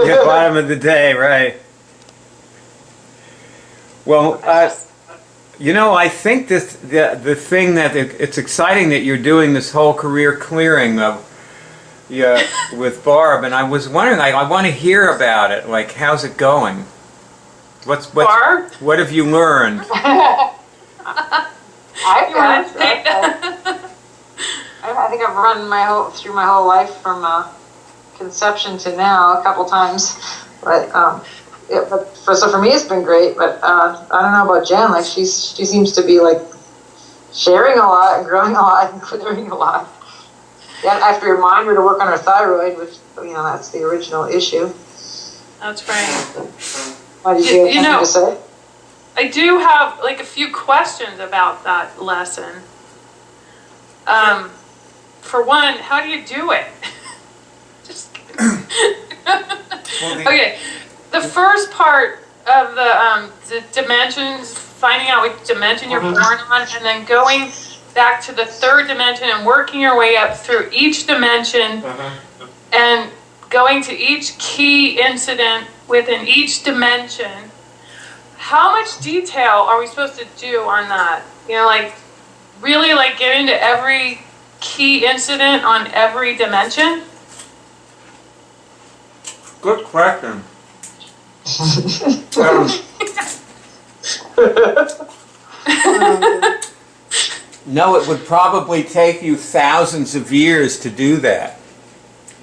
Yeah, bottom of the day, right. Well, you know, I think the thing that it's exciting that you're doing this whole career clearing of with Barb, and I was wondering, I want to hear about it. Like, how's it going? Barb? What have you learned? I think I've run through my whole life from conception to now a couple times, but so for me it's been great. But I don't know about Jen. Like she seems to be like sharing a lot and growing a lot and clearing a lot. Yeah, I have to remind her to work on her thyroid, which that's the original issue. That's right. What did you have to say? I do have like a few questions about that lesson. For one, how do you do it? Just kidding. Okay, the first part of the dimensions, finding out which dimension you're born on, and then going back to the third dimension and working your way up through each dimension and going to each key incident within each dimension. How much detail are we supposed to do on that? Like really like get into every key incident on every dimension? Good question. No, it would probably take you thousands of years to do that.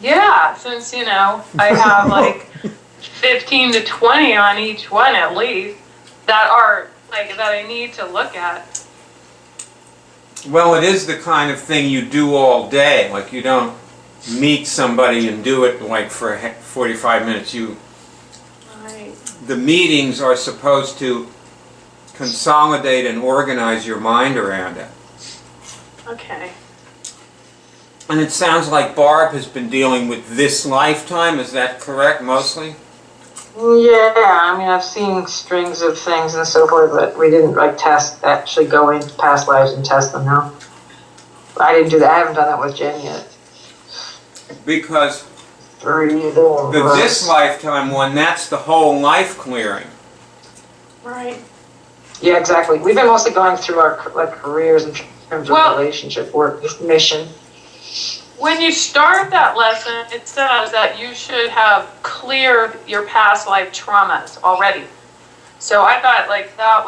Yeah, since, I have like 15 to 20 on each one at least that are like, that I need to look at. Well, it is the kind of thing you do all day. Like you don't meet somebody and do it like for 45 minutes. Right. The meetings are supposed to consolidate and organize your mind around it. Okay. And it sounds like Barb has been dealing with this lifetime. Is that correct, mostly? Yeah, I mean, I've seen strings of things and so forth, but we didn't actually go into past lives and test them, no. I didn't do that. I haven't done that with Jen yet. Because the this lifetime one, that's the whole life clearing. Right. Yeah, exactly. We've been mostly going through our careers in terms of relationship, work, mission. When you start that lesson, it says that you should have cleared your past life traumas already. So I thought like that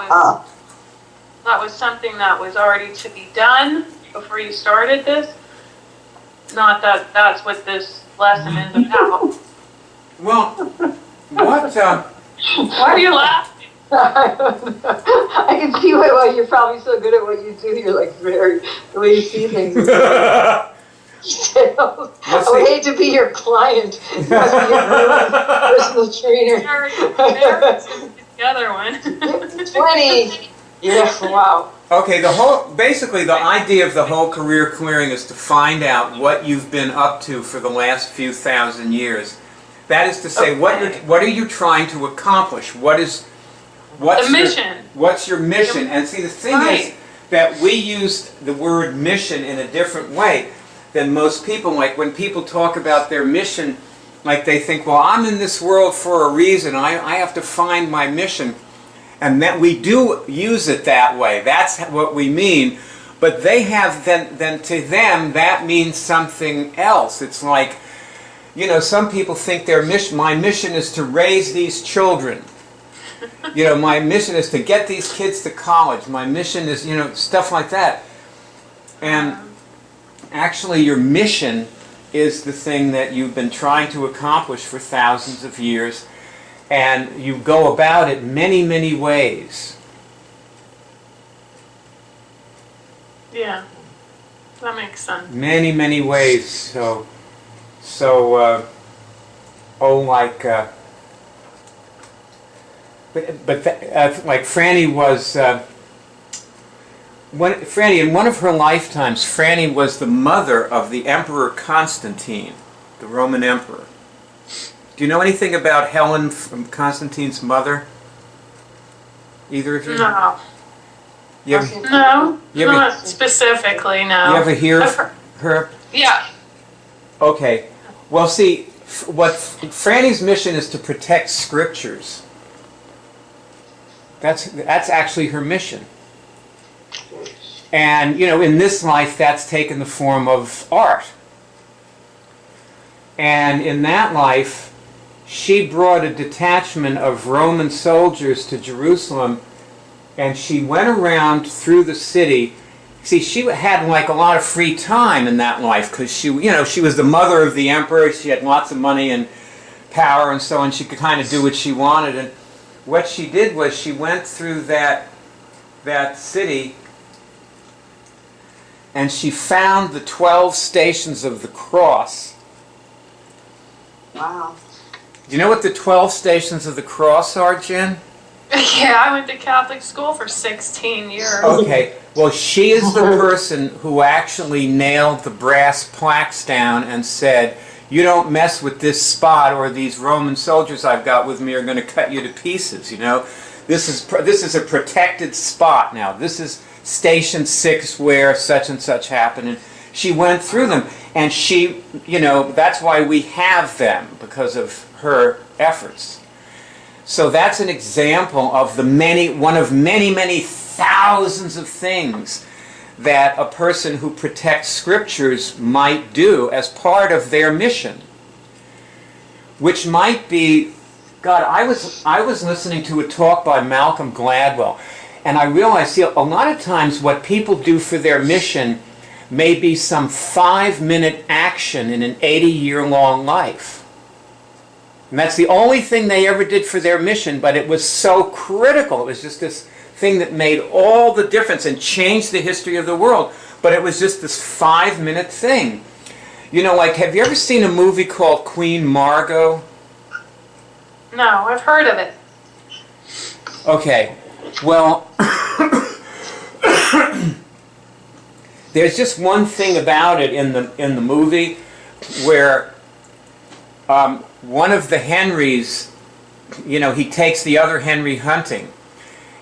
was something that was already to be done before you started this. Not that that's what this lesson is about. Well, what? Why are you laughing? I can see why you're probably so good at what you do. You're like the way you see things. I would hate to be your client. You must be your personal trainer. The other one. 20. Yeah, wow. Okay, basically the idea of the whole career clearing is to find out what you've been up to for the last few thousand years. That is to say, what are you trying to accomplish? What's the mission? What's your mission? And see, the thing is that we use the word mission in a different way than most people. Like when people talk about their mission, like they think, well, I'm in this world for a reason. I have to find my mission. And that we do use it that way. That's what we mean. But they have, then to them, that means something else. It's like, some people think my mission is to raise these children. My mission is to get these kids to college. My mission is, stuff like that. And actually your mission is the thing that you've been trying to accomplish for thousands of years. And you go about it many, many ways. Yeah, that makes sense. Many, many ways. Like Franny was, Franny, in one of her lifetimes, Franny was the mother of the Emperor Constantine, the Roman Emperor. Do you know anything about Helen, Constantine's mother? Either of you? No. Not specifically, no. You ever hear of her? Yeah. Okay. Well, see, Franny's mission is to protect scriptures. That's actually her mission. And, you know, in this life, that's taken the form of art. And in that life, she brought a detachment of Roman soldiers to Jerusalem, and she went around through the city. See, she had like a lot of free time in that life because she, you know, she was the mother of the emperor. She had lots of money and power and so on. She could kind of do what she wanted. And what she did was she went through that city, and she found the 12 stations of the cross. Wow. Do you know what the 12 stations of the cross are, Jen? Yeah, I went to Catholic school for 16 years. Okay, well, she is the person who actually nailed the brass plaques down and said, you don't mess with this spot or these Roman soldiers I've got with me are going to cut you to pieces, you know. This is a protected spot now. This is Station 6 where such and such happened. And she went through them, and she, you know, that's why we have them, because of her efforts. So that's an example of one of many thousands of things that a person who protects scriptures might do as part of their mission. Which might be, God, I was listening to a talk by Malcolm Gladwell, and I realized, see, a lot of times what people do for their mission may be some 5-minute action in an 80-year-long life. And that's the only thing they ever did for their mission, but it was so critical. It was just this thing that made all the difference and changed the history of the world. But it was just this 5-minute thing. You know, like, have you ever seen a movie called Queen Margot? No, I've heard of it. Okay, well, there's just one thing about it in the movie where one of the Henrys, you know, he takes the other Henry hunting,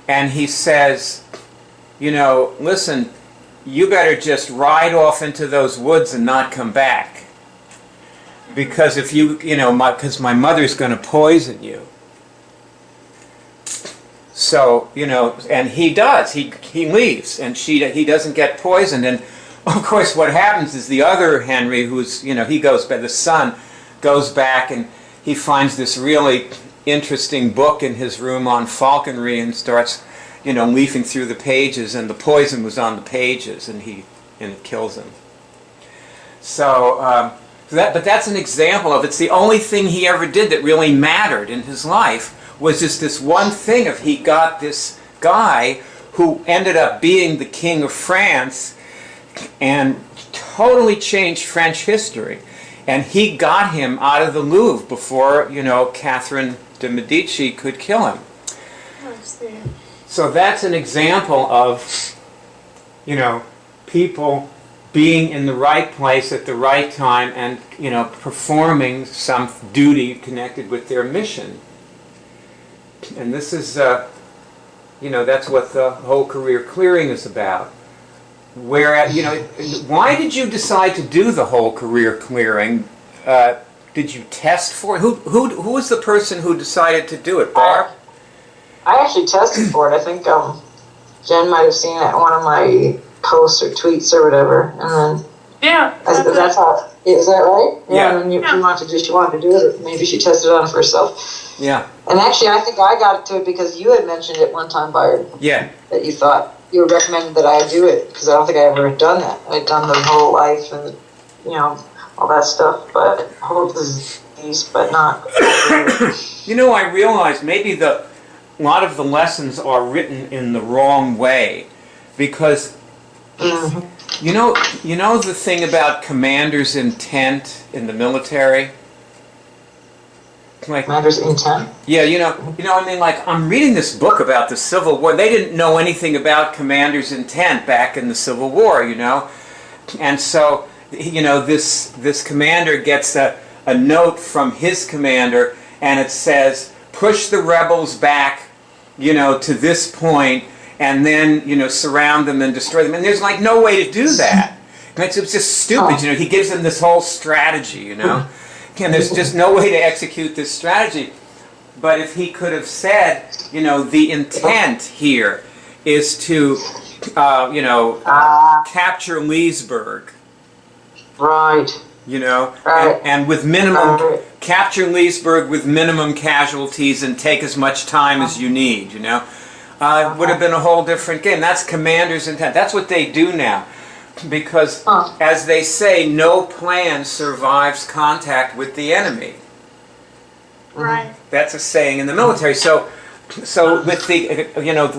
and he says, you know, listen, you better just ride off into those woods and not come back, because if you know, because my mother's going to poison you. So, you know, and he does. He leaves, and he doesn't get poisoned. And of course, what happens is the other Henry, who's, you know, he goes back. The son goes back, and he finds this really interesting book in his room on falconry, and starts, you know, leafing through the pages, and the poison was on the pages, and it kills him. So, but that's an example of, it's the only thing he ever did that really mattered in his life, was just this one thing of, he got this guy who ended up being the King of France and totally changed French history. And he got him out of the Louvre before, you know, Catherine de Medici could kill him. I see. So that's an example of, you know, people being in the right place at the right time and, you know, performing some duty connected with their mission. And this is, you know, that's what the whole career clearing is about. Where, you know, why did you decide to do the whole career clearing? Did you test for it? Who was the person who decided to do it, Barb? I actually tested for it. I think Jen might have seen it in one of my posts or tweets or whatever, and then Yeah. that's how. Is that right? Yeah. And you wanted to do it, or maybe she tested it on for herself. Yeah. And actually, I think I got to it because you had mentioned it one time, Byron. Yeah. That you thought you recommended that I do it, because I don't think I ever had done that. I'd done the whole life and, you know, all that stuff, but whole disease, but not. You know, I realize maybe a lot of the lessons are written in the wrong way, because you know the thing about commander's intent in the military. Like, Commander's intent. Yeah, you know. I mean, like, I'm reading this book about the Civil War. They didn't know anything about commander's intent back in the Civil War, you know, and so, you know, this commander gets a note from his commander, and it says, push the rebels back, you know, to this point, and then, you know, surround them and destroy them. And there's like no way to do that. It's just stupid, you know. He gives them this whole strategy, you know. and there's just no way to execute this strategy. But if he could have said, you know, the intent here is to, capture Leesburg. Right. You know, Right. and with minimum, capture Leesburg with minimum casualties and take as much time as you need, you know. It would have been a whole different game. That's commander's intent. That's what they do now. Because, as they say, no plan survives contact with the enemy. Right. That's a saying in the military. So with the,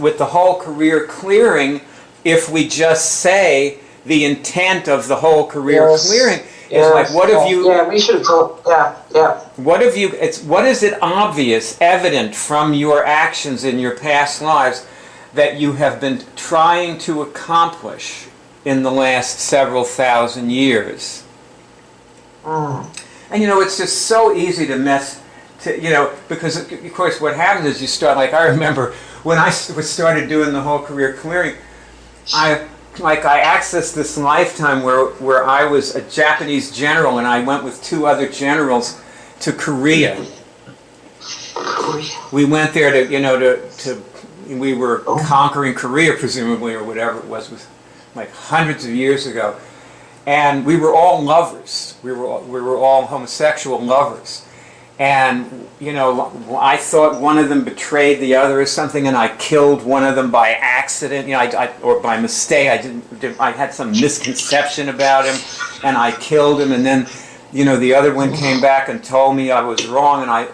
with the whole career clearing, if we just say the intent of the whole career clearing is like, what have you? Yeah, we should have told. Yeah. What have you? What is it obvious, evident from your actions in your past lives that you have been trying to accomplish in the last several thousand years? And it's just so easy to mess. Because of course what happens is you start, like I remember when I started doing the whole career clearing, I accessed this lifetime where I was a Japanese general and I went with 2 other generals to Korea. We went there to we were conquering Korea presumably, or whatever it was like hundreds of years ago, and we were all lovers. We were all homosexual lovers. And, I thought one of them betrayed the other or something, and I killed one of them by accident, or by mistake. I had some misconception about him, and I killed him, and then, the other one came back and told me I was wrong, and I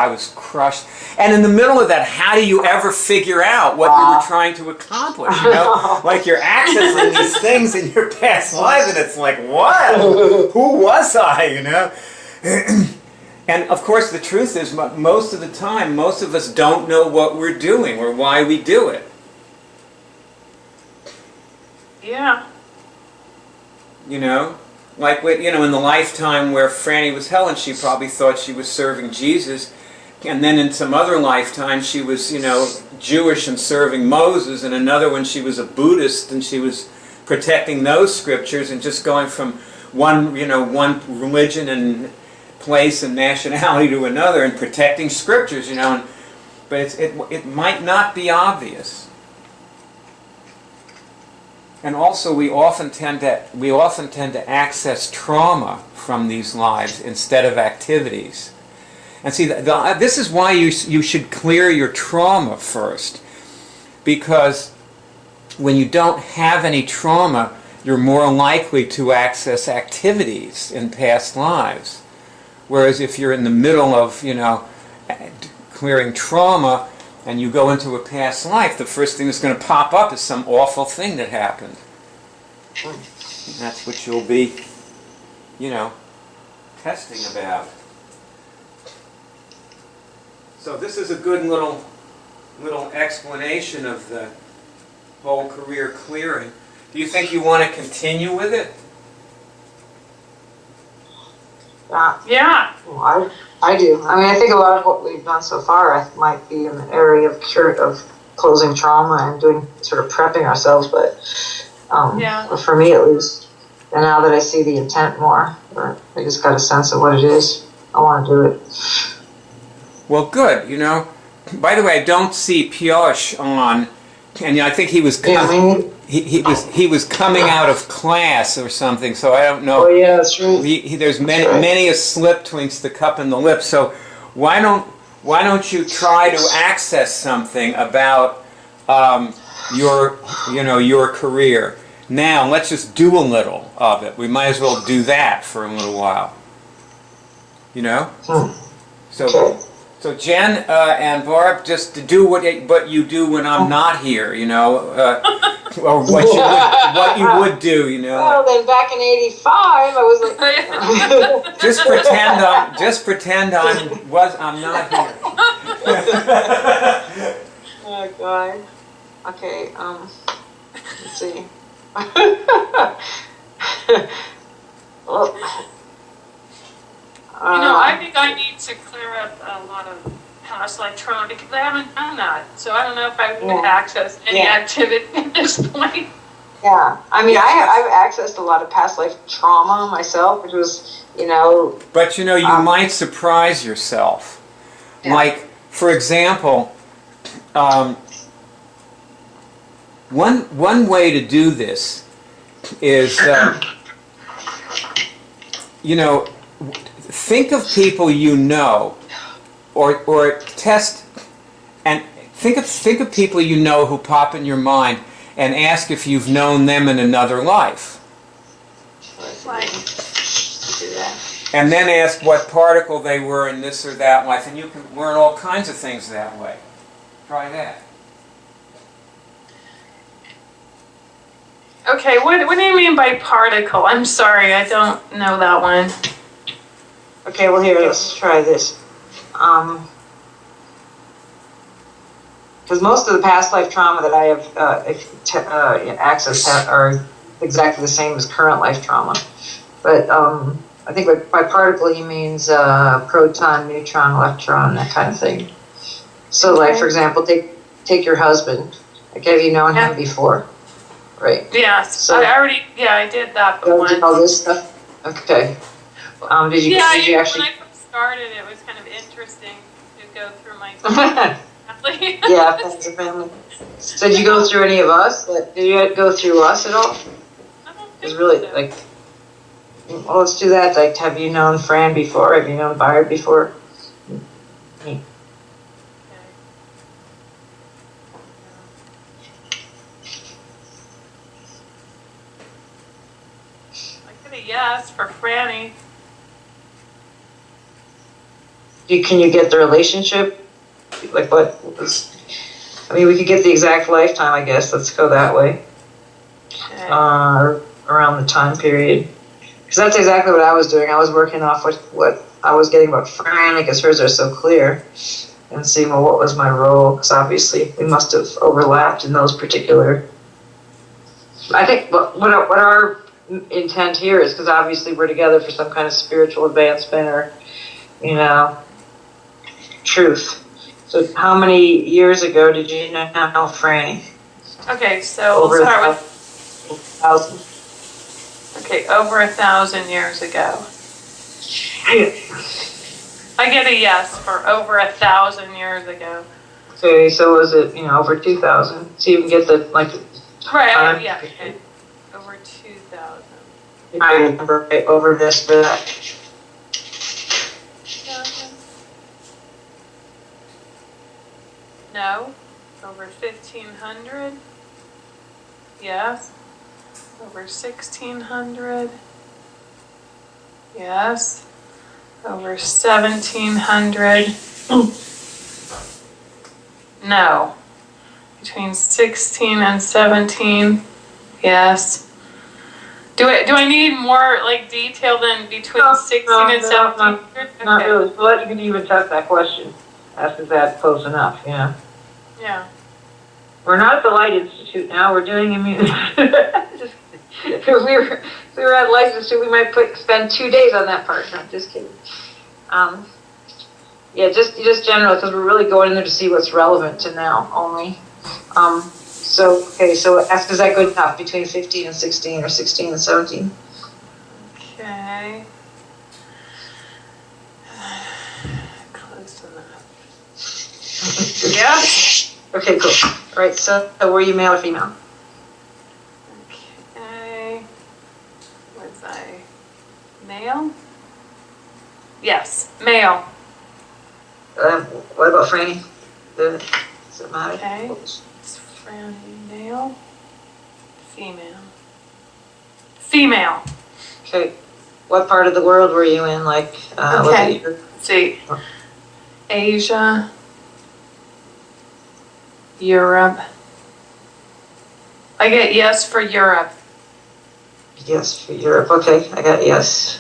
was crushed. And in the middle of that, how do you ever figure out what you were trying to accomplish, Like you're accessing these things in your past life, and it's like, what? Who was I, And of course the truth is, most of the time, most of us don't know what we're doing or why we do it. Yeah. Like in the lifetime where Franny was Helen, she probably thought she was serving Jesus, and then in some other lifetime she was, Jewish and serving Moses, and another one she was a Buddhist and she was protecting those scriptures and just going from one religion and place and nationality to another and protecting scriptures, but it might not be obvious. And also we often tend to access trauma from these lives instead of activities. And see, this is why you should clear your trauma first, because when you don't have any trauma, you're more likely to access activities in past lives. Whereas if you're in the middle of, clearing trauma and you go into a past life, the first thing that's going to pop up is some awful thing that happened. And that's what you'll be, testing about. So this is a good little explanation of the whole career clearing. Do you think you want to continue with it? Yeah. Well, I do. I think a lot of what we've done so far might be in the area of closing trauma and doing sort of prepping ourselves, but for me at least, and now that I see the intent more, I just got a sense of what it is. I want to do it. Well, good. By the way, I don't see Pioche on, and I think he was he was coming out of class or something, so I don't know. Oh yeah, that's true. There's many a slip betwixt the cup and the lip. So why don't you try to access something about your career? Now let's just do a little of it. We might as well do that for a little while. So Jen and Barb, just do what you do when I'm not here, or what you would do, Well, then back in '85, I was like, just pretend I'm not here. Oh God. Okay. Let's see. Well. I think I need to clear up a lot of past life trauma because I haven't done that. So I don't know if I would access any activity at this point. Yeah, I mean, I've accessed a lot of past life trauma myself, which was, But you might surprise yourself. Yeah. Like, for example, one way to do this is, think of people you know, or test, and think of people you know who pop in your mind, and ask if you've known them in another life. Like, do that. And then ask what particle they were in this or that life, and you can learn all kinds of things that way. Try that. Okay, what do you mean by particle? I'm sorry, I don't know that one. Okay, well here, let's try this. Because most of the past life trauma that I have accessed are exactly the same as current life trauma. But I think by particle he means proton, neutron, electron, that kind of thing. So, Okay. like for example, take your husband. Like, have you known him before? Right. Yes, So- I did that You once. did all this stuff. Okay. Did you When actually? I first started, it was kind of interesting to go through my family. Yeah, friends and family. So did you go through any of us? Like, did you go through us at all? I don't It's think really so. like. Well, let's do that. Like, have you known Fran before? Have you known Byard before? Okay. I could have yes for Franny. Can you get the relationship? Like, what was? I mean, we could get the exact lifetime, I guess. Let's go that way. Okay. Around the time period. Because that's exactly what I was doing. I was working off what I was getting about Fran, because hers are so clear, and seeing, well, what was my role? Because obviously we must have overlapped in those particular. I think what our intent here is, because obviously we're together for some kind of spiritual advancement or, truth. So how many years ago did you know Franny? Okay, so we'll start with 1,000. okay, over 1,000 years ago. I get a yes for over 1,000 years ago. Okay, so was it, over 2,000? So you can get the, like... Right, yeah, okay. Over 2,000. I remember right, over this, for that. 2,000? No. Over 1,500? Yes. Over 1,600? Yes. Over 1,700? No. Between 16 and 17? Yes. Do I need more like detail than between 16 and 17? Not really. So you can even test that question. Ask if that's close enough, Yeah. We're not at the Light Institute now. We're doing immune. If we were at Light Institute, we might spend 2 days on that part. No, just kidding. Yeah, just general, because we're really going in there to see what's relevant to now only. So is that good enough? Between 15 and 16, or 16 and 17? Okay. Close enough. Yeah. Okay, cool. All right, so were you male or female? Okay. Was I male? Yes, male. What about Franny? Does it matter? Okay. Is Franny male? Female. Female. Okay. What part of the world were you in? Like, was Okay. it your... Let's see. Asia. Europe. I get yes for Europe. Yes, for Europe. Okay, I got yes.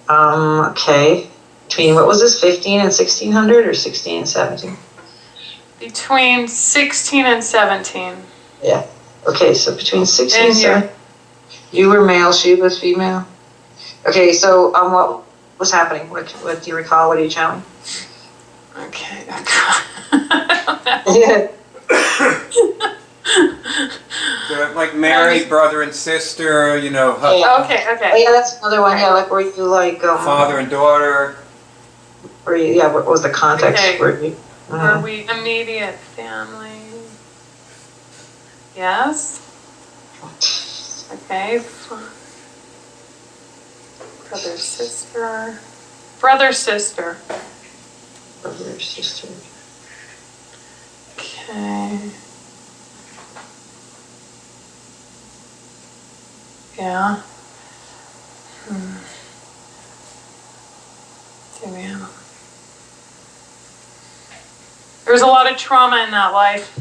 Okay. Between, what was this, 15 and 1600 or 16 and 17? Between 16 and 17. Yeah. Okay, so between 16 and And 17. You were male, she was female. Okay, so what was happening? What do you recall? What are you channeling? Okay. Yeah. Like married brother and sister, you know. Okay, Oh okay. yeah, that's another one. Yeah, like where you like Father and daughter. where you, yeah, what was the context? Okay. Where you, Are we immediate family? Yes. Okay. Brother, sister. Brother, sister. brother, sister. Okay. Yeah. Damn. There's a lot of trauma in that life.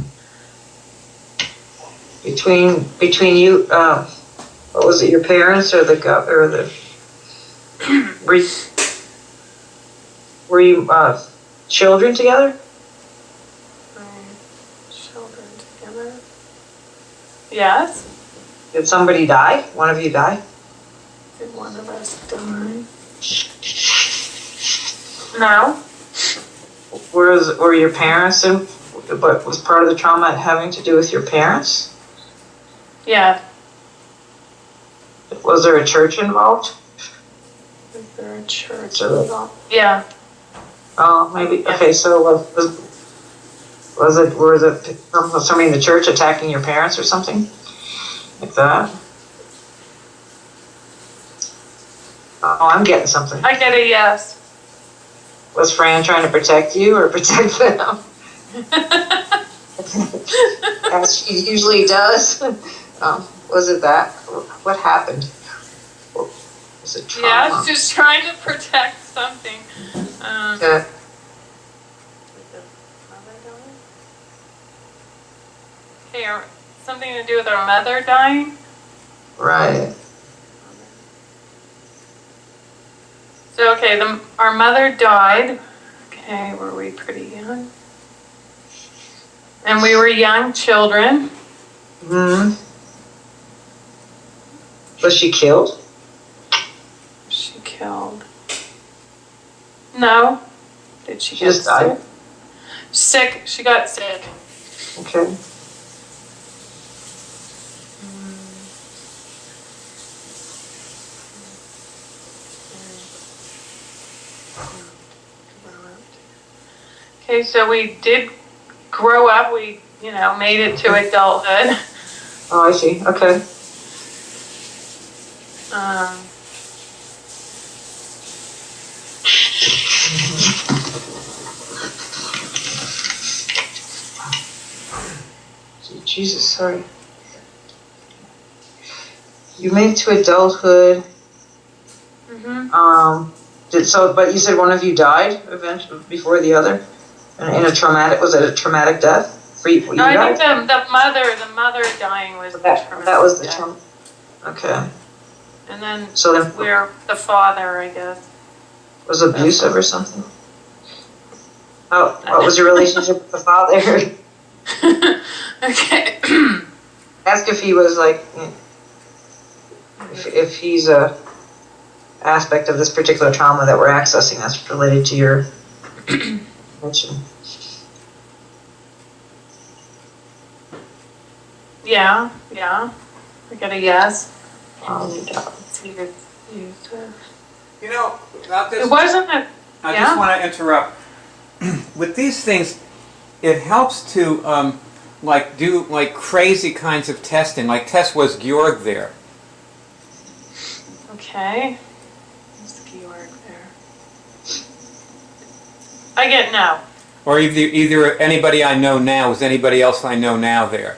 Between you, what was it? Your parents or the were you children together? Children together. Yes. Did somebody die? One of you die? Did one of us die? No. Were your parents in? But was part of the trauma having to do with your parents? Yeah. Was there a church involved? Is there a church So- involved? Yeah. Oh, maybe. Yeah. Okay, so were somebody in the church attacking your parents or something like that? Oh, I'm getting something. I get a yes. Was Fran trying to protect you or protect them? As she usually does. Was it that? What happened? Was it trauma? Yeah, she's trying to protect something. Yeah. Okay, something to do with our mother dying? Right. So, okay, our mother died. Okay, were we pretty young? And we were young children. Hmm. Was she killed? She killed. No. Did she She get just died? sick? She got sick. Okay. Okay, so we did grow up. We, made it to adulthood. Oh, I see. Okay. Jesus, sorry. You made it to adulthood. But you said one of you died eventually before the other, in a traumatic. Was it a traumatic death for you? No, I think the mother dying was the traumatic. That was the death. trauma. Okay. And then So then, we're the father, I guess. was abusive or something? Oh, what was your relationship with the father? Okay. Ask if he was like, if he's a aspect of this particular trauma that we're accessing that's related to your mention. Yeah. I got a yes. You know, about this, It wasn't a. I Yeah? just want to interrupt. With these things, it helps to do crazy kinds of testing. Like Tess was Georg there. Okay. There's Georg there. I get no. Or either anybody I know now, is anybody else I know now there?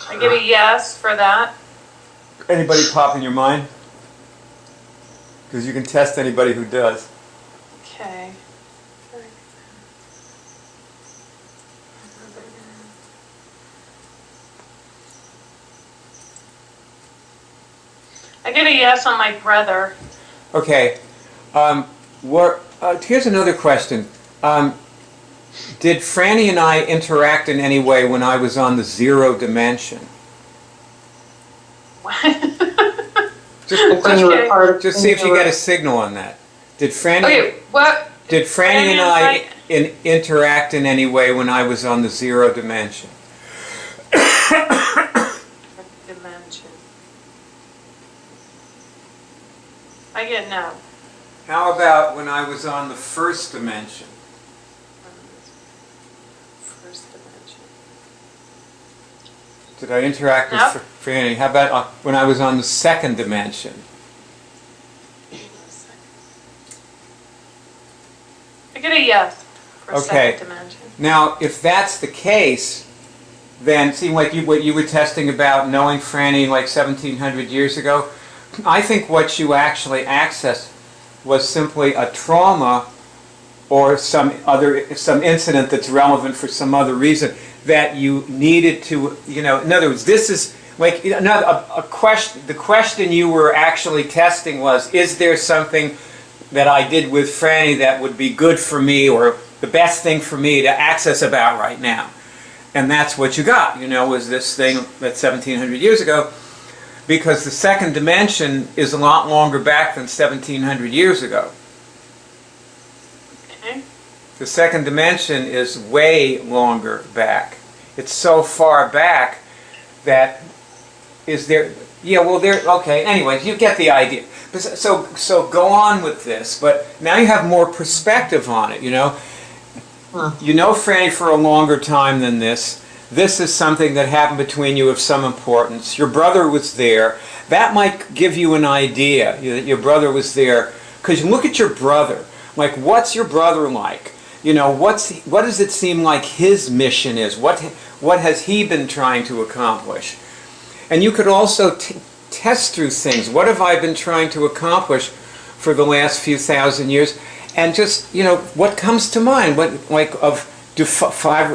I get a yes for that. Anybody pop in your mind? Because you can test anybody who does. Okay. I get a yes on my brother. Okay. Here's another question. Did Franny and I interact in any way when I was on the 0 dimension? When you were part of, Just see if you get a signal on that. Did Franny? Okay, what? Did Franny and I interact in any way when I was on the 0 dimension? Dimension. I get no. How about when I was on the first dimension? First dimension. Did I interact with Nope. Franny? How about when I was on the second dimension? I get a yes for Okay. second dimension. Now, if that's the case, then see like what you were testing about knowing Franny like 1700 years ago, I think what you actually accessed was simply a trauma or some incident that's relevant for some other reason that you needed to, in other words, this is like a question. The question you were actually testing was, is there something that I did with Franny that would be good for me or the best thing for me to access about right now? And that's what you got, was this thing that's 1700 years ago, because the second dimension is a lot longer back than 1700 years ago. Okay. The second dimension is way longer back. It's so far back that okay, anyways, you get the idea. So go on with this, but now you have more perspective on it, You know Franny for a longer time than this. This is something that happened between you of some importance. Your brother was there. That might give you an idea that your brother was there. Because you look at your brother. Like, what's your brother like? What does it seem like his mission is? What has he been trying to accomplish? And you could also test through things. What have I been trying to accomplish for the last few thousand years? And just, what comes to mind?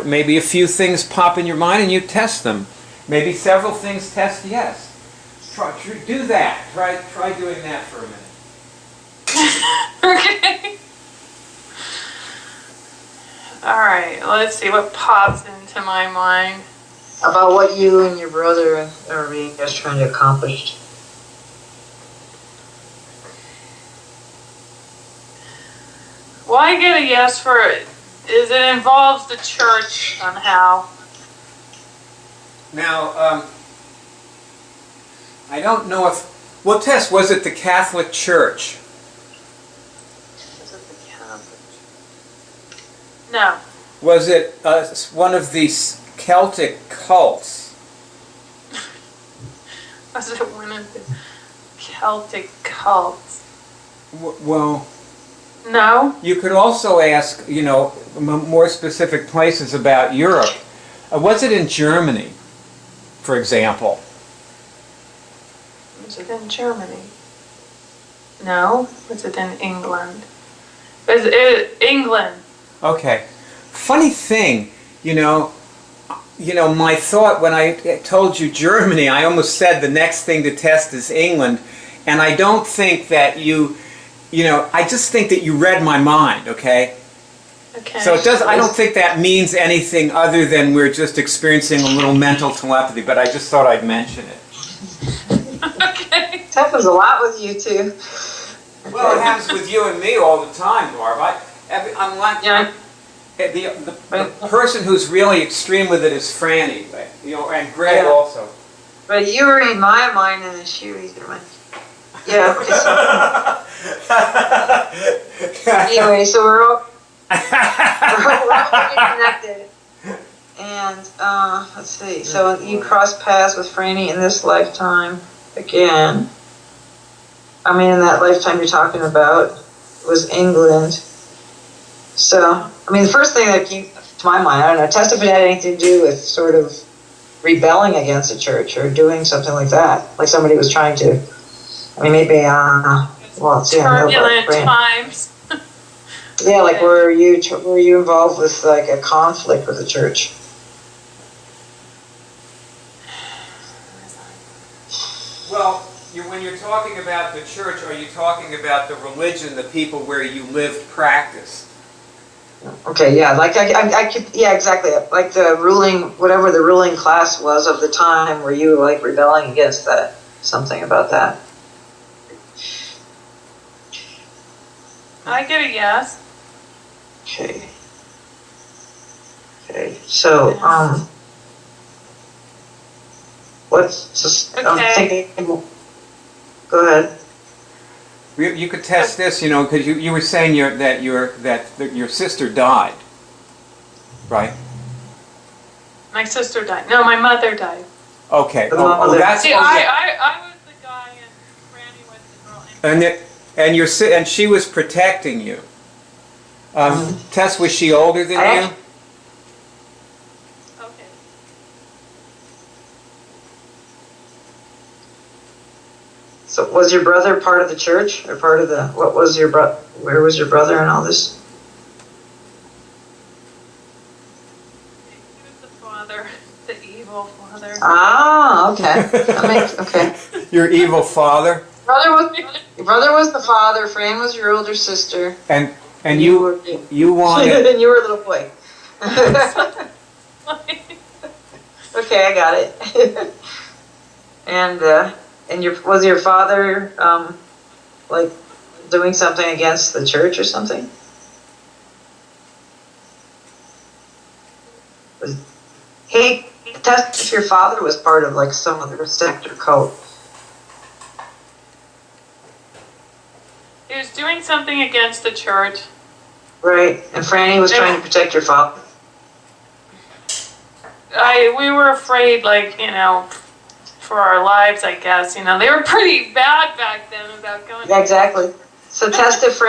Maybe a few things pop in your mind and you test them. Maybe several things test yes. Do that. Try doing that for a minute. Okay. All right, let's see what pops into my mind. About what you and your brother are just trying to accomplish. Well, I get a yes for it. It involves the church somehow. Now, I don't know if... Well, Tess, was it the Catholic Church? Is it the Catholic? No. Was it one of these Celtic cults? Was it one of the Celtic cults? Well... No. You could also ask, more specific places about Europe. Was it in Germany, for example? Was it in Germany? No. Was it in England? Was it England? Okay. Funny thing, my thought when I told you Germany, I almost said the next thing to test is England, and I don't think that I just think that you read my mind, okay? Okay. So I don't think that means anything other than we're just experiencing a little mental telepathy, but I just thought I'd mention it. Okay. It happens a lot with you two. Well, it happens with you and me all the time, Barb. I'm like, the person who's really extreme with it is Franny, and Greg also. But you read my mind and then she reads your mind. Yeah. Anyway, so we're all connected. And let's see. So you cross paths with Franny in this lifetime again. I mean, in that lifetime you're talking about was England. So, the first thing that came to my mind, I don't know, test if it had anything to do with sort of rebelling against the church or doing something like that. Like somebody was trying to, maybe, turbulent times. Yeah, like were you involved with like a conflict with the church? Well, when you're talking about the church, are you talking about the religion, the people where you lived, practiced? Okay, yeah, like I could, yeah, exactly. Like whatever the ruling class was of the time, were you like rebelling against that? Something about that. I get a yes. Okay, so, What's just, I'm Okay. thinking, go ahead. You could test this, you know, because you were saying that your sister died, right? My sister died. No, my mother died. Okay. The Oh, mother. that's. See, Oh, yeah. I was the guy and Franny was the girl. And she was protecting you. Tess, was she older than you? Okay. So was your brother part of the church or part of the, what was your where was your brother in all this? He was the father, the evil father. Ah, okay. That makes, okay. Your evil father. Your brother was the father, Fran was your older sister. And You you wanted. and you were a little boy. Okay, I got it. And was your father like doing something against the church or something? Hey, test if your father was part of like some other sect or cult. He was doing something against the church. Right, and Franny was trying to protect your father. We were afraid, like, you know, for our lives, I guess. You know, they were pretty bad back then about going. Yeah, exactly. So test if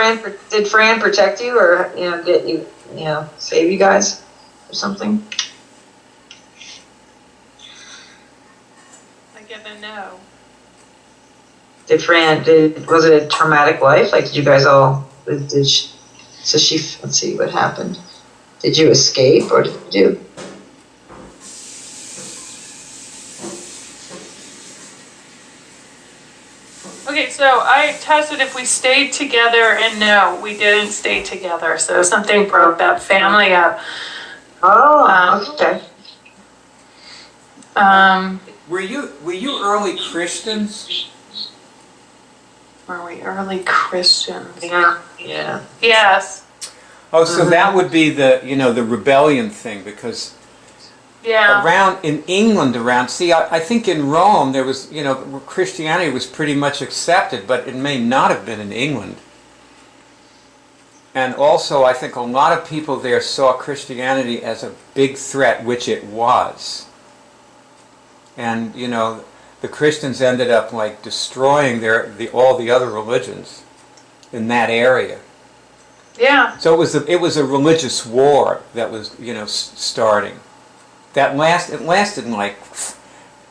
did Fran protect you or, you know, get you, you know, save you guys or something? I give a no. Was it a traumatic life? Like, did you guys all, let's see what happened. Did you escape or did you? Okay, so I tested if we stayed together, and no, we didn't stay together. So something broke that family up. Oh, okay. Were you early Christians? Were we early Christians? Yeah. Yeah. Yes. Oh, so that would be the rebellion thing, because Yeah. around in England, I think in Rome there was, Christianity was pretty much accepted, but it may not have been in England. And also, I think a lot of people there saw Christianity as a big threat, which it was. And the Christians ended up like destroying all the other religions in that area. Yeah. So it was a religious war that was starting. It lasted like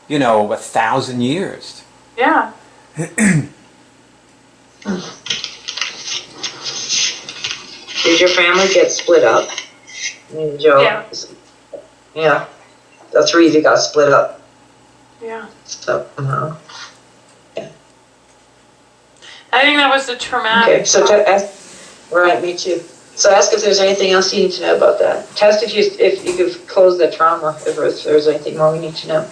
1,000 years. Yeah. Did your family get split up? Joe? Yeah. Yeah. That's where you got split up. Yeah. Somehow. I think that was the traumatic. Okay, so right, me too. So ask if there's anything else you need to know about that. Test if you could close the trauma, if there's anything more we need to know.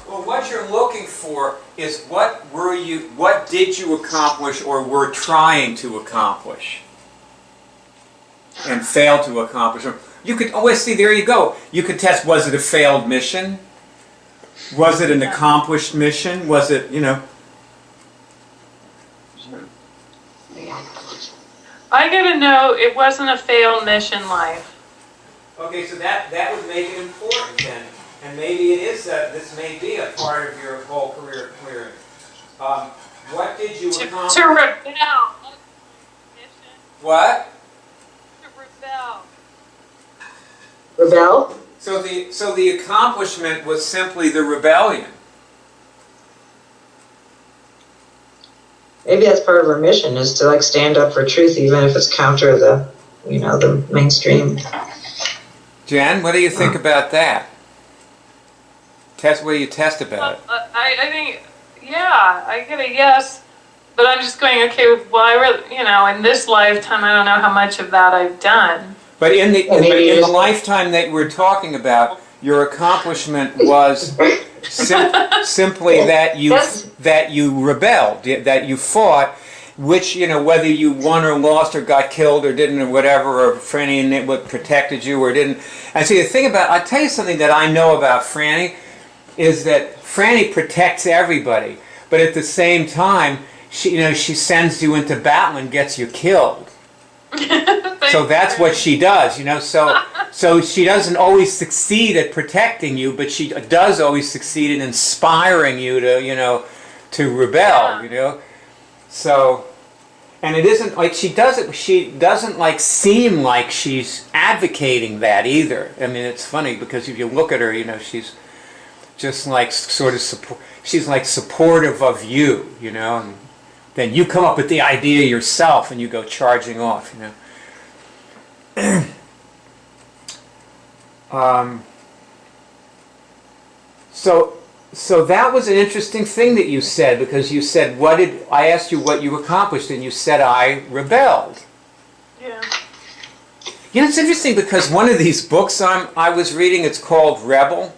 Well, what you're looking for is what did you accomplish or were trying to accomplish and failed to accomplish. You could always see, there you go. You could test, was it a failed mission? Was it an accomplished mission? Was it, I gotta know it wasn't a failed mission life. Okay, so that would make it important then. And maybe it is this may be a part of your whole career clearing. What did you accomplish? To rebel. What? To rebel. Rebel? So the accomplishment was simply the rebellion. Maybe that's part of our mission, is to like stand up for truth, even if it's counter the mainstream. Jen, what do you think about that? What do you test about it? I think, yeah, I get a yes, but I'm just going, okay, well, I really, in this lifetime, I don't know how much of that I've done. But in the lifetime that we're talking about, your accomplishment was simply that you rebelled, that you fought, which, whether you won or lost or got killed or didn't or whatever, or Franny and it protected you or didn't. And see, the thing I'll tell you something that I know about Franny, is that Franny protects everybody, but at the same time, she sends you into battle and gets you killed. So that's what she does, So she doesn't always succeed at protecting you, but she does always succeed in inspiring you to rebel, So, and it isn't like she doesn't like seem like she's advocating that either. I mean, it's funny because if you look at her, she's just like sort of she's like supportive of you, and then you come up with the idea yourself and you go charging off, So that was an interesting thing that you said, because you said, I asked you what you accomplished, and you said, I rebelled. Yeah. It's interesting because one of these books I was reading, it's called Rebel.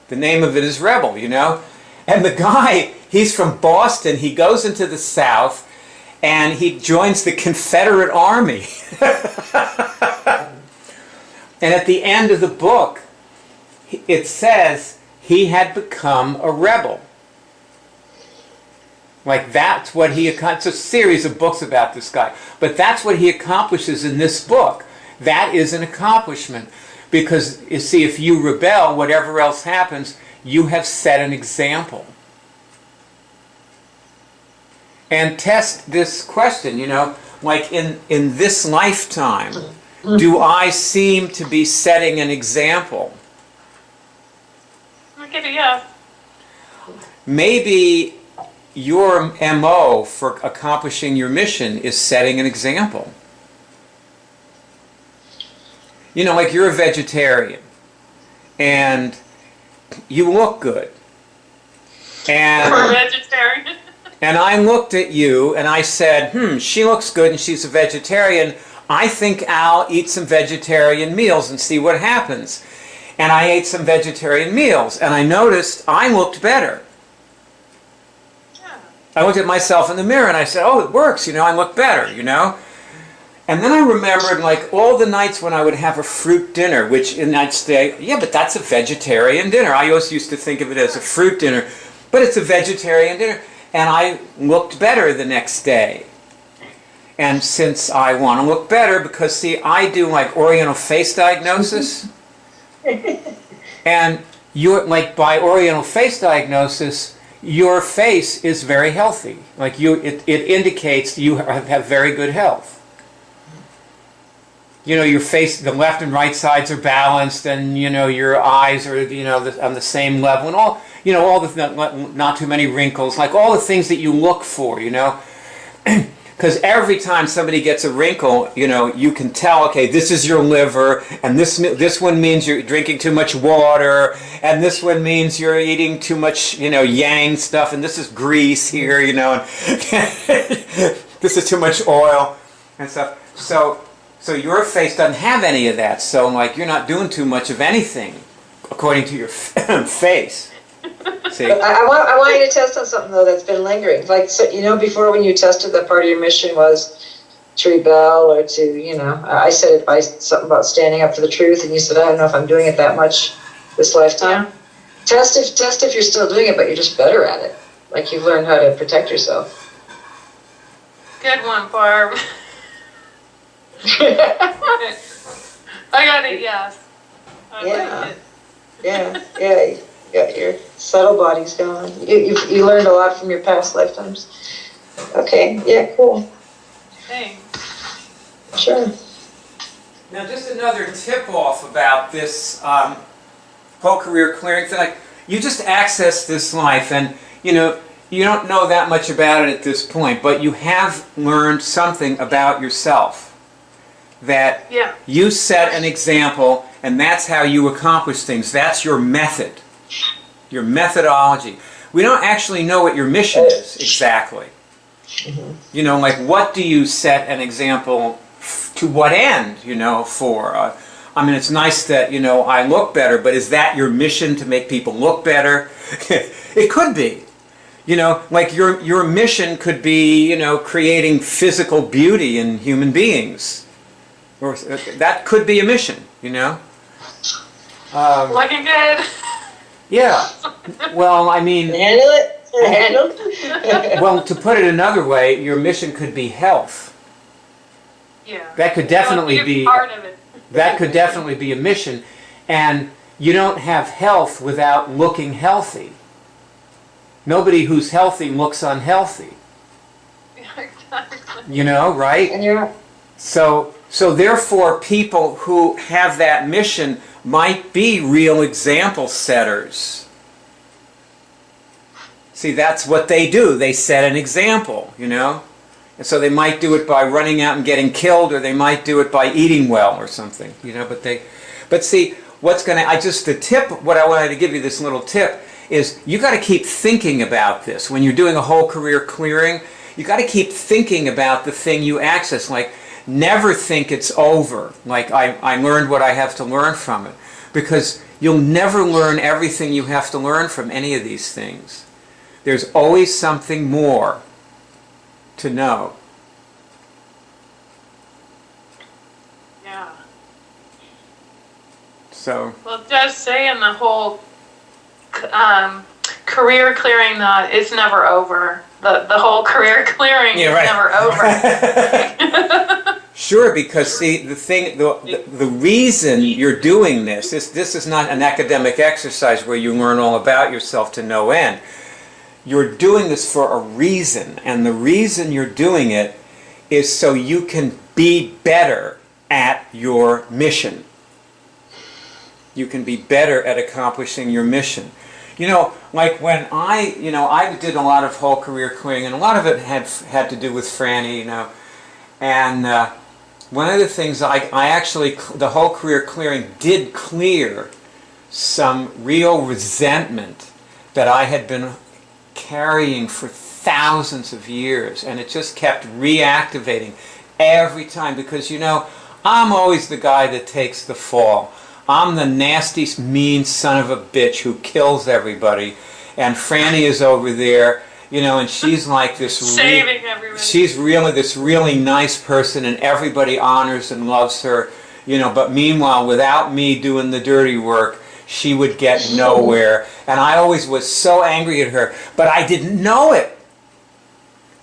The name of it is Rebel, And the guy, he's from Boston, he goes into the South, and he joins the Confederate Army. And at the end of the book, it says he had become a rebel. Like that's what he accomplished. It's a series of books about this guy. But that's what he accomplishes in this book. That is an accomplishment. Because, you see, if you rebel, whatever else happens, you have set an example. And test this question, like in this lifetime, do I seem to be setting an example? I'll give it a yes. Maybe your MO for accomplishing your mission is setting an example. Like you're a vegetarian and you look good. And For a vegetarian. And I looked at you and I said, she looks good and she's a vegetarian. I think I'll eat some vegetarian meals and see what happens. And I ate some vegetarian meals and I noticed I looked better. Yeah. I looked at myself in the mirror and I said, oh, it works, I look better, And then I remembered like all the nights when I would have a fruit dinner, and I'd say, yeah, but that's a vegetarian dinner. I always used to think of it as a fruit dinner, but it's a vegetarian dinner. And I looked better the next day. And since I want to look better, because see, I do like Oriental face diagnosis. And like by Oriental face diagnosis, your face is very healthy. Like it indicates you have very good health. Your face, the left and right sides are balanced, and your eyes are on the same level, and all all the not too many wrinkles, like all the things that you look for, because every time somebody gets a wrinkle, you can tell, okay, this is your liver, and this one means you're drinking too much water, and this one means you're eating too much yang stuff, and this is grease here, and this is too much oil and stuff. So your face doesn't have any of that. So like you're not doing too much of anything according to your face. See? I want you to test on something though that's been lingering. Like before when you tested that part of your mission was to rebel or to I said advice something about standing up for the truth, and you said I don't know if I'm doing it that much this lifetime. Test if you're still doing it, but you're just better at it. Like you've learned how to protect yourself. Good one, Barb. I got it, yes. Yeah. You got your subtle bodies going. You learned a lot from your past lifetimes. Okay, yeah, cool. Thanks. Sure. Now, just another tip-off about this whole career clearing thing. Like, you just access this life, and you don't know that much about it at this point, but you have learned something about yourself. That you set an example, and that's how you accomplish things. That's your method, your methodology. We don't actually know what your mission is exactly. Mm-hmm. Like what do you set an example to what end, for? I mean, it's nice that, I look better, but is that your mission to make people look better? It could be. Like your mission could be, creating physical beauty in human beings. Or that could be a mission, Looking good. Yeah. Well, I mean... Handle it? Well, to put it another way, your mission could be health. Yeah. That could definitely be part of it. That could definitely be a mission. And you don't have health without looking healthy. Nobody who's healthy looks unhealthy. Exactly. You know, right? And you're So therefore, people who have that mission might be real example setters. See, that's what they do. They set an example, you know? And so they might do it by running out and getting killed, or they might do it by eating well or something, you know? But see, what I wanted to give you, this little tip, is you got to keep thinking about this. When you're doing a whole career clearing, you got to keep thinking about the thing you access. Like, never think it's over. Like, I learned what I have to learn from it. Because you'll never learn everything you have to learn from any of these things. There's always something more to know. Yeah. So. Well, it does say in the whole career clearing that it's never over. The whole career clearing is never over. Sure, because see, the reason you're doing this is not an academic exercise where you learn all about yourself to no end. You're doing this for a reason, and the reason you're doing it is so you can be better at your mission. You can be better at accomplishing your mission. You know, like when I did a lot of whole career clearing, and a lot of it had to do with Franny, you know, and one of the things the whole career clearing did clear some real resentment that I had been carrying for thousands of years, and it just kept reactivating every time, because, you know, I'm always the guy that takes the fall. I'm the nasty, mean son of a bitch who kills everybody, and Franny is over there, you know, and she's like this saving everybody. She's really this really nice person, and everybody honors and loves her, you know, but meanwhile, without me doing the dirty work, she would get nowhere. And I always was so angry at her, but I didn't know it.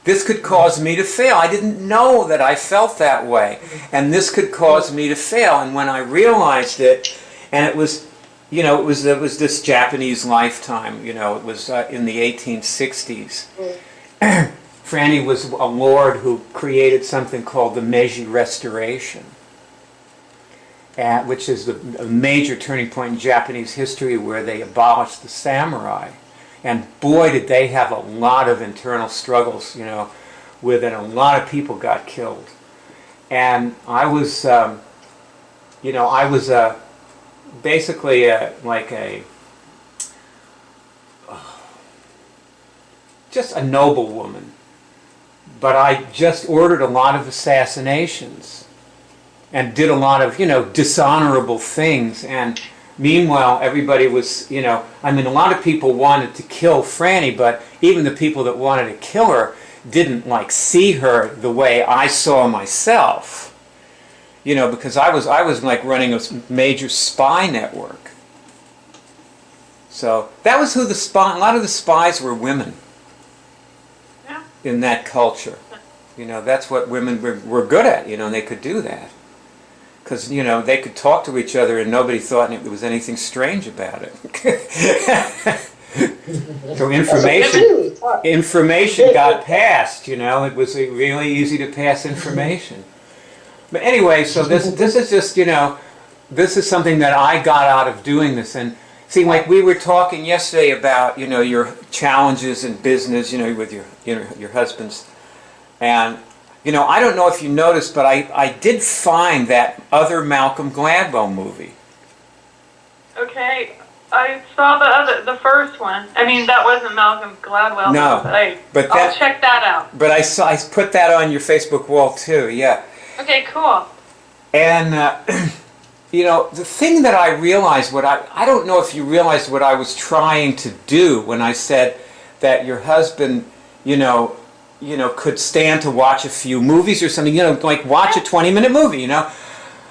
This could cause me to fail. I didn't know that I felt that way. And this could cause me to fail. And when I realized it, and it was, you know, it was this Japanese lifetime, you know, it was in the 1860s. Franny was a lord who created something called the Meiji Restoration, which is a major turning point in Japanese history, where they abolished the samurai. And boy, did they have a lot of internal struggles, you know, with it. A lot of people got killed. And I was, you know, I was basically just a noble woman. But I just ordered a lot of assassinations and did a lot of, you know, dishonorable things. And meanwhile, everybody was, you know, I mean, a lot of people wanted to kill Franny, but even the people that wanted to kill her didn't, like, see her the way I saw myself. You know, because I was like running a major spy network. So that was who a lot of the spies were women. Yeah. In that culture. You know, that's what women were good at, you know, and they could do that. Because, you know, they could talk to each other and nobody thought there was anything strange about it. So information got passed, you know. It was really easy to pass information. But anyway, so this is just, you know, this is something that I got out of doing this. And see, like we were talking yesterday about, you know, your challenges in business, you know, with your husband's. And you know, I don't know if you noticed, but I did find that other Malcolm Gladwell movie. Okay, I saw the first one. I mean, that wasn't Malcolm Gladwell. No, but I'll check that out. But I put that on your Facebook wall too. Yeah. Okay, cool. And you know, the thing that I realized, I don't know if you realized what I was trying to do when I said that your husband, you know, could stand to watch a few movies or something, you know, like watch a 20-minute movie, you know.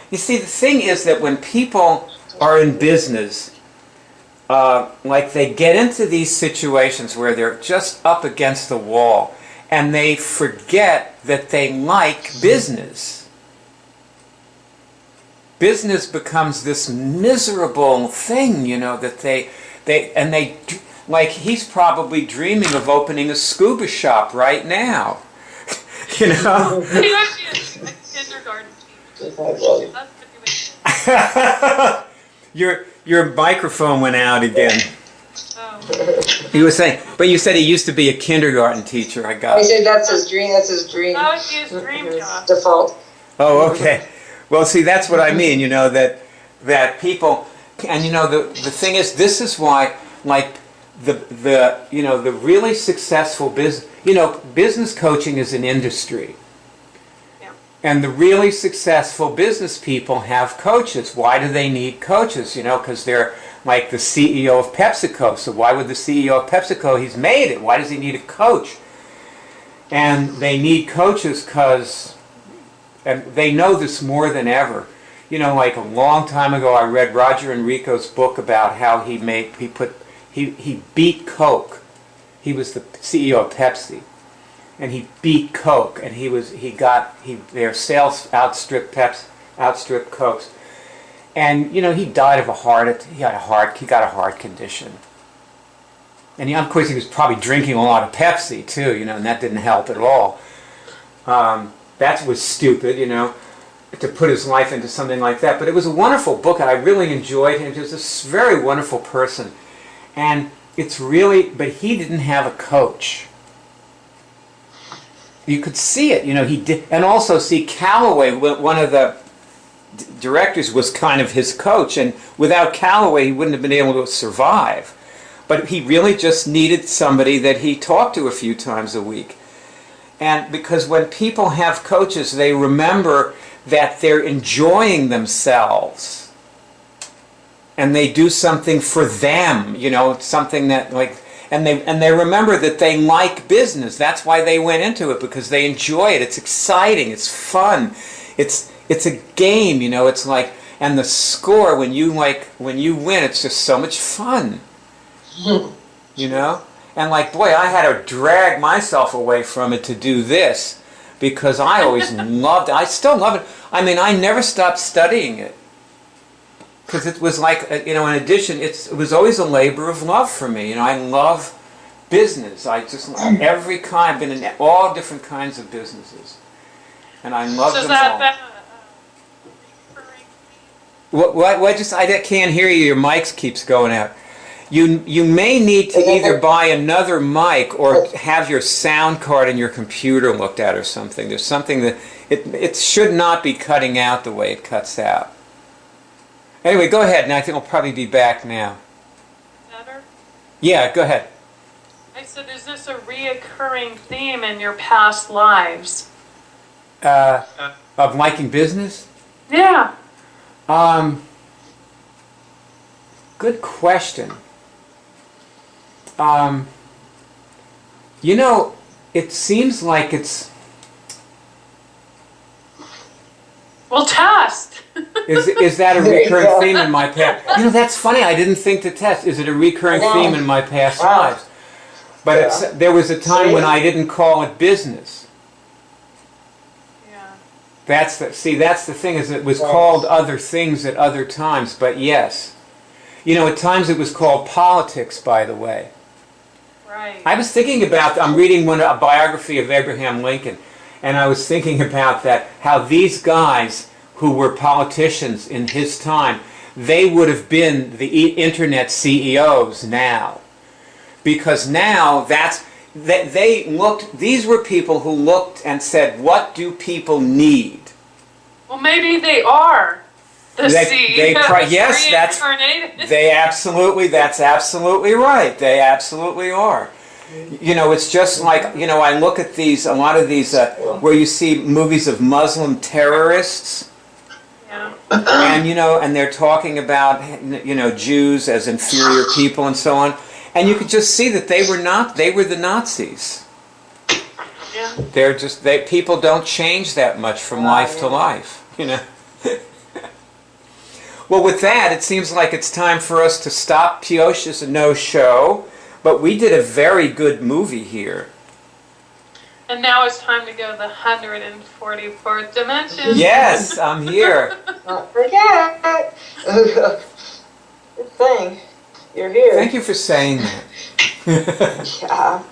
You see, the thing is that when people are in business, like they get into these situations where they're just up against the wall and they forget that they like business. Business becomes this miserable thing, you know, that they like he's probably dreaming of opening a scuba shop right now. You know? He would be a kindergarten teacher. That's Your microphone went out again. Oh. He was saying, but you said he used to be a kindergarten teacher. I got I it. said that's his dream. That's his dream. That would be his dream His job. default. Oh, okay. Well, see, that's what I mean. You know that people, and you know the thing is, this is why, like the you know the really successful business, you know, business coaching is an industry. And the really successful business people have coaches. Why do they need coaches? You know, because they're like the CEO of PepsiCo. So why would the CEO of PepsiCo, he's made it. Why does he need a coach? And they need coaches because, and they know this more than ever. You know, like a long time ago, I read Roger Enrico's book about how he beat Coke. He was the CEO of Pepsi. And he beat Coke, and their sales outstripped Coke's, and you know he died of he got a heart condition, and of course he was probably drinking a lot of Pepsi too, you know, and that didn't help at all. That was stupid, you know, to put his life into something like that. But it was a wonderful book, and I really enjoyed him. He was a very wonderful person, and but he didn't have a coach. You could see it, you know, he did. And also, see, Callaway, one of the directors, was kind of his coach. And without Callaway, he wouldn't have been able to survive. But he really just needed somebody that he talked to a few times a week. And because when people have coaches, they remember that they're enjoying themselves. And they do something for them, you know, something that, like... And they remember that they like business. That's why they went into it, because they enjoy it. It's exciting. It's fun. It's a game, you know. It's like, and the score when you win, it's just so much fun, you know. And like, boy, I had to drag myself away from it to do this because I always loved it. I still love it. I mean, I never stopped studying it. Because it was like, you know, in addition, it was always a labor of love for me. You know, I love business. I just love every kind. I've been in all different kinds of businesses. And I love them all. Recurring? I can't hear you. Your mic keeps going out. You may need to either buy another mic or have your sound card in your computer looked at or something. There's something that, it should not be cutting out the way it cuts out. Anyway, go ahead, and I think I'll probably be back now. Better? Yeah, go ahead. I said, is this a reoccurring theme in your past lives? Of liking business? Yeah. Good question. You know, it seems like it's... Well, test. Is that a recurring theme in my past? You know, that's funny. I didn't think to test. Is it a recurring theme in my past lives? But there was a time when I didn't call it business. Yeah. That's the thing, is it was called other things at other times, but yes. You know, at times it was called politics, by the way. Right. I was thinking about, I'm reading a biography of Abraham Lincoln, and I was thinking about that, how these guys who were politicians in his time, they would have been the internet CEOs now. Because now these were people who looked and said, what do people need? Well, maybe they are the CEOs. Yes, that's absolutely right. They absolutely are. You know, it's just like, you know, I look at a lot of these, where you see movies of Muslim terrorists. Yeah. And, you know, and they're talking about, you know, Jews as inferior people and so on. And you could just see that they were the Nazis. Yeah. People don't change that much from life to life, you know. Well, with that, it seems like it's time for us to stop Piyosha's No Show, but we did a very good movie here. And now it's time to go to the 144th dimension. Yes, I'm here. Don't forget. Good thing. You're here. Thank you for saying that. Yeah.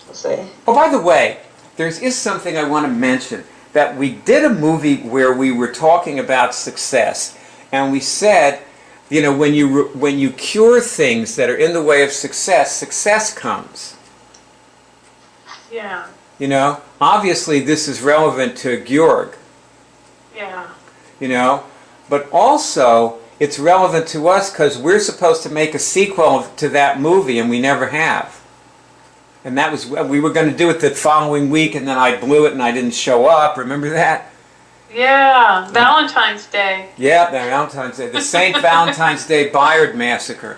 I'll say. Oh, by the way, there is something I want to mention. That we did a movie where we were talking about success, and we said, you know, when you cure things that are in the way of success, success comes. Yeah. You know, obviously this is relevant to Georg. Yeah. You know, but also it's relevant to us because we're supposed to make a sequel to that movie, and we never have. And that was, we were going to do it the following week, and then I blew it and I didn't show up. Remember that? Yeah, Valentine's Day. Yeah, the Valentine's Day, the St. Valentine's Day Bayard massacre.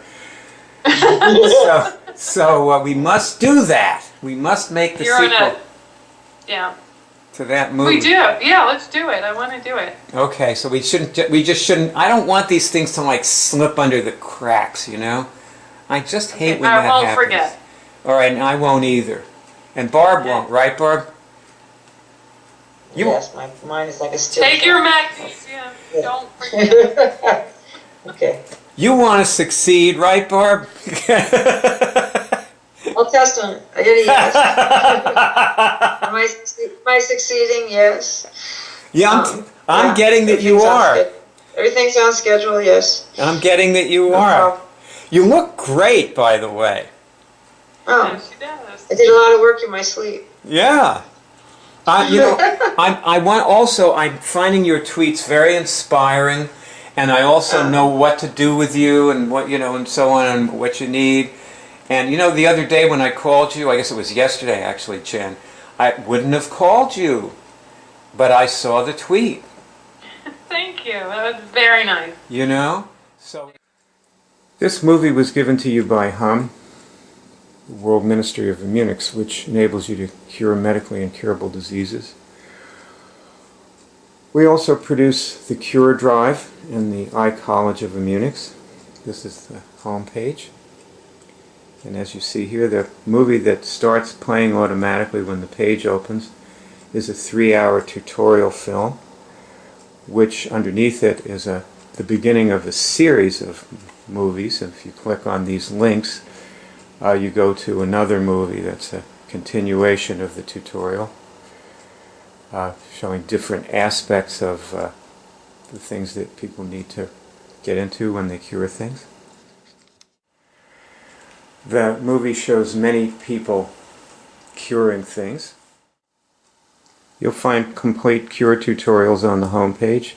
So we must do that. We must make the sequel to that movie. We do. Yeah, let's do it. I want to do it. Okay, so we just shouldn't. I don't want these things to like slip under the cracks. You know, I just hate when that happens. I won't forget. All right, and I won't either. And Barb won't, right, Barb? Yes, mine is like a still. Take your magnesium. Yeah. Don't forget. Okay. You want to succeed, right, Barb? I'll test on it. I did a yes. Am I succeeding? Yes. Yeah, I'm getting that you are. Everything's on schedule, yes. I'm getting that you are. You look great, by the way. Oh, Yes, she does. I did a lot of work in my sleep. Yeah. You know, I'm finding your tweets very inspiring, and I also know what to do with you and what, you know, and so on, and what you need. And you know, the other day when I called you, I guess it was yesterday actually, Jen, I wouldn't have called you, but I saw the tweet. Thank you. That was very nice. You know? So this movie was given to you by HUM, the World Ministry of Immunics, which enables you to cure medically incurable diseases. We also produce the Cure Drive and the iCollege of Immunics. This is the home page. And as you see here, the movie that starts playing automatically when the page opens is a 3-hour tutorial film, which underneath it is the beginning of a series of movies. And if you click on these links, you go to another movie that's a continuation of the tutorial, showing different aspects of the things that people need to get into when they cure things. The movie shows many people curing things. You'll find complete cure tutorials on the home page.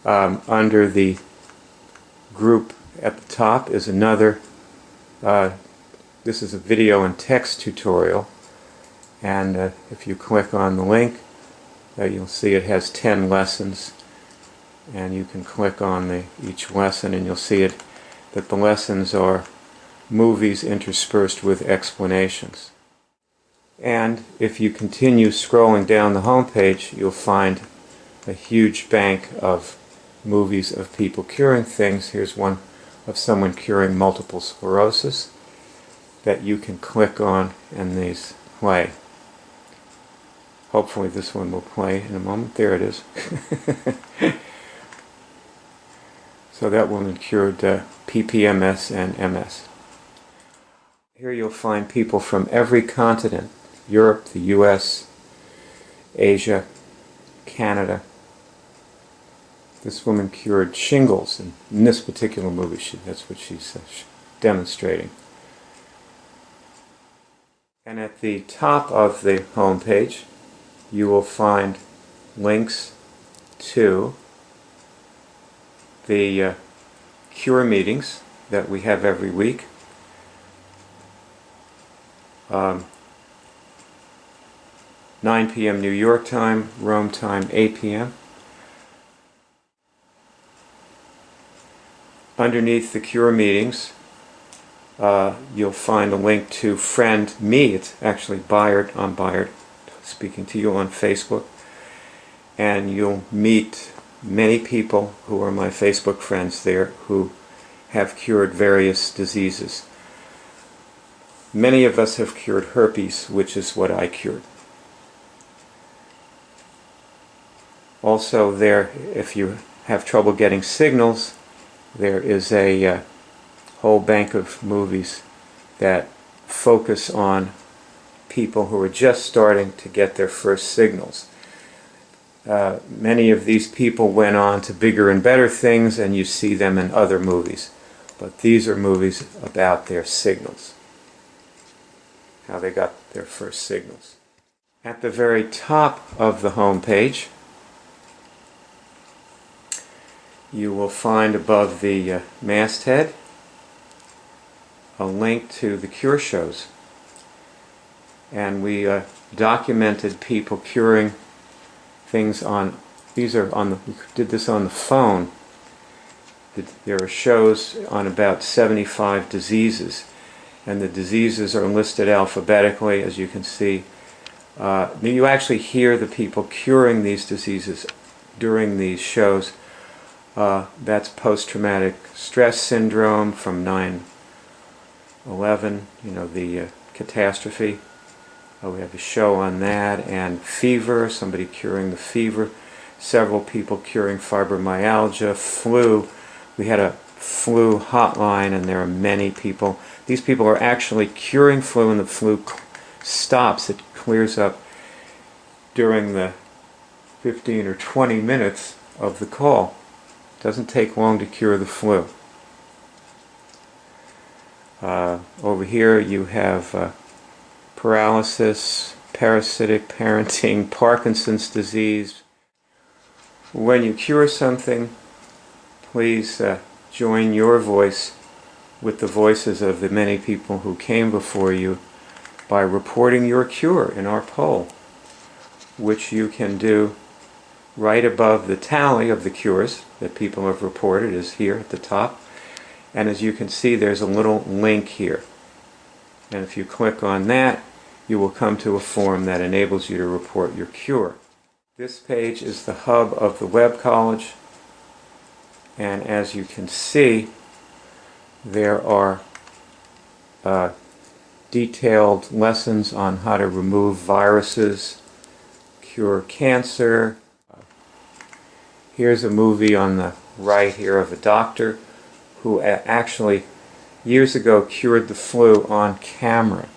Under the group at the top is another. This is a video and text tutorial, and if you click on the link, you'll see it has 10 lessons, and you can click on each lesson and you'll see it that the lessons are movies interspersed with explanations. And if you continue scrolling down the home page, you'll find a huge bank of movies of people curing things. Here's one of someone curing multiple sclerosis that you can click on and these play. Hopefully this one will play in a moment. There it is. So that woman cured PPMS and MS. Here you'll find people from every continent: Europe, the US, Asia, Canada. This woman cured shingles, and in this particular movie that's what she's demonstrating. And at the top of the home page you will find links to the cure meetings that we have every week. 9 p.m. New York time, Rome time 8 p.m. Underneath the cure meetings you'll find a link to friend me. It's actually Bayard. I'm Bayard speaking to you on Facebook, and you'll meet many people who are my Facebook friends there who have cured various diseases. Many of us have cured herpes, which is what I cured. Also there, if you have trouble getting signals, there is a whole bank of movies that focus on people who are just starting to get their first signals. Many of these people went on to bigger and better things, and you see them in other movies. But these are movies about their signals, how they got their first signals. At the very top of the home page, you will find above the masthead a link to the cure shows. And we documented people curing things on, we did this on the phone. There are shows on about 75 diseases, and the diseases are listed alphabetically, as you can see. You actually hear the people curing these diseases during these shows. That's post-traumatic stress syndrome from 9/11, the catastrophe. We have a show on that, and fever, somebody curing the fever, several people curing fibromyalgia, flu. We had a flu hotline, and there are many people. These people are actually curing flu, and the flu stops. It clears up during the 15 or 20 minutes of the call. It doesn't take long to cure the flu. Over here you have paralysis, parasitic parenting, Parkinson's disease. When you cure something, please join your voice with the voices of the many people who came before you by reporting your cure in our poll, which you can do right above the tally of the cures that people have reported is here at the top. And as you can see, there's a little link here. And if you click on that, you will come to a form that enables you to report your cure. This page is the hub of the Web College, and as you can see, there are detailed lessons on how to remove viruses, cure cancer. Here's a movie on the right here of a doctor who actually years ago cured the flu on camera.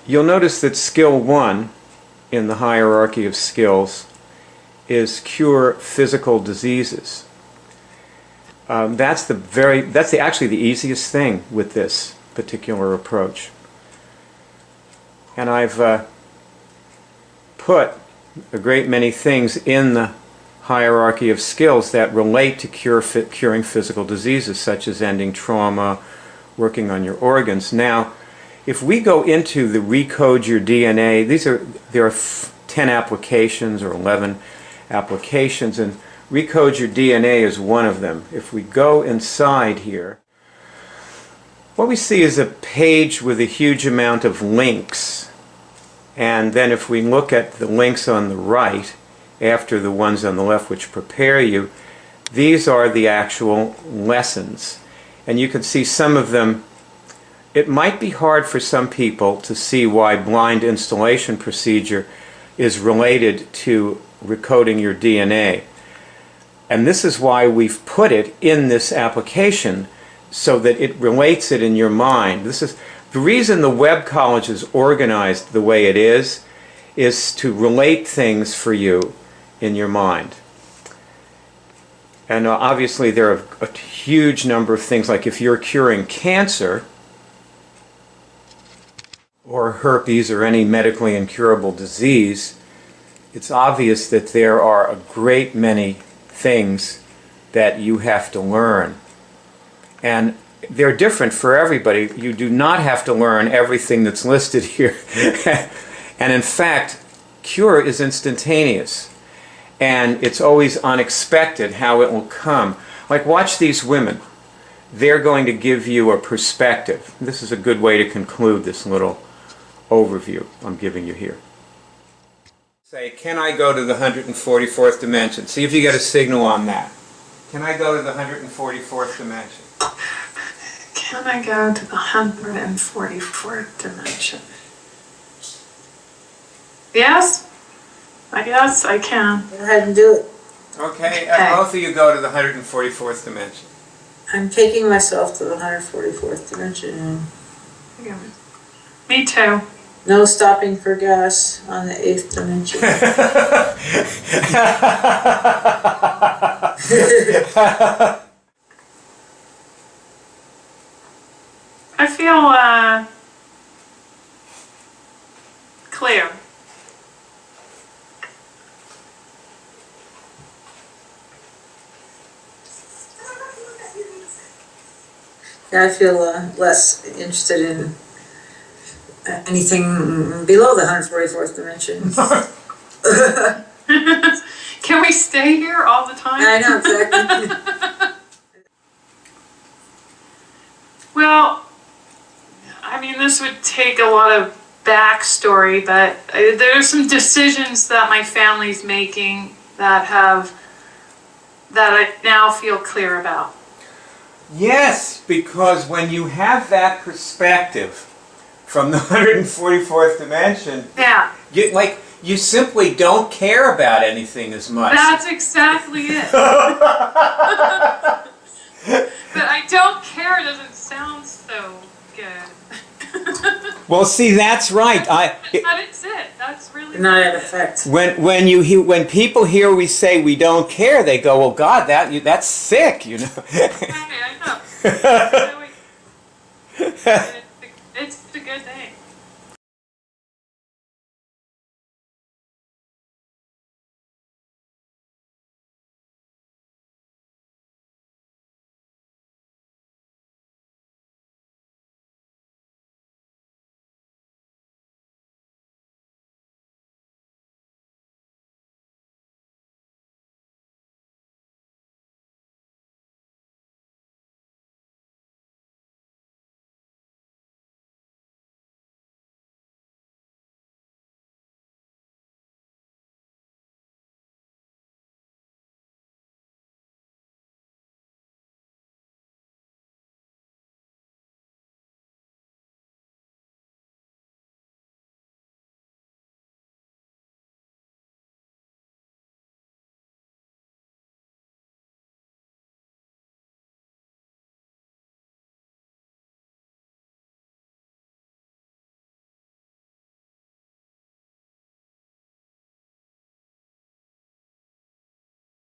You'll notice that skill 1 in the hierarchy of skills is cure physical diseases. That's actually the easiest thing with this particular approach. And I've put a great many things in the hierarchy of skills that relate to curing physical diseases, such as ending trauma, working on your organs. Now, if we go into the Recode Your DNA, there are 10 applications or 11 applications, and Recode Your DNA is one of them. If we go inside here, what we see is a page with a huge amount of links. And then if we look at the links on the right, after the ones on the left which prepare you, these are the actual lessons. And you can see some of them. It might be hard for some people to see why blind installation procedure is related to recoding your DNA. And this is why we've put it in this application, so that it relates it in your mind. This is the reason the Web College is organized the way it is to relate things for you in your mind. And obviously there are a huge number of things, like if you're curing cancer or herpes or any medically incurable disease, it's obvious that there are a great many things that you have to learn. And they're different for everybody. You do not have to learn everything that's listed here. And in fact, cure is instantaneous. And it's always unexpected how it will come. Like, watch these women. They're going to give you a perspective. This is a good way to conclude this little overview I'm giving you here. Say, can I go to the 144th dimension? See if you get a signal on that. Can I go to the 144th dimension? Can I go to the 144th dimension? Yes? I guess I can. Go ahead and do it. Okay, Okay. both of you go to the 144th dimension. I'm taking myself to the 144th dimension. Me too. No stopping for gas on the 8th dimension. I feel clear. Yeah, I feel less interested in anything below the 144th dimension. Can we stay here all the time? I know, exactly. Well, I mean, this would take a lot of backstory, but there are some decisions that my family's making that I now feel clear about. Yes, because when you have that perspective from the 144th dimension, Yeah, you simply don't care about anything as much. that's exactly it. But I don't care doesn't sound so good. Well, see, that's right. But it's it. That's really Not it. in effect. When people hear we say we don't care, they go, "Well, God, that's sick," you know. I know. It's the good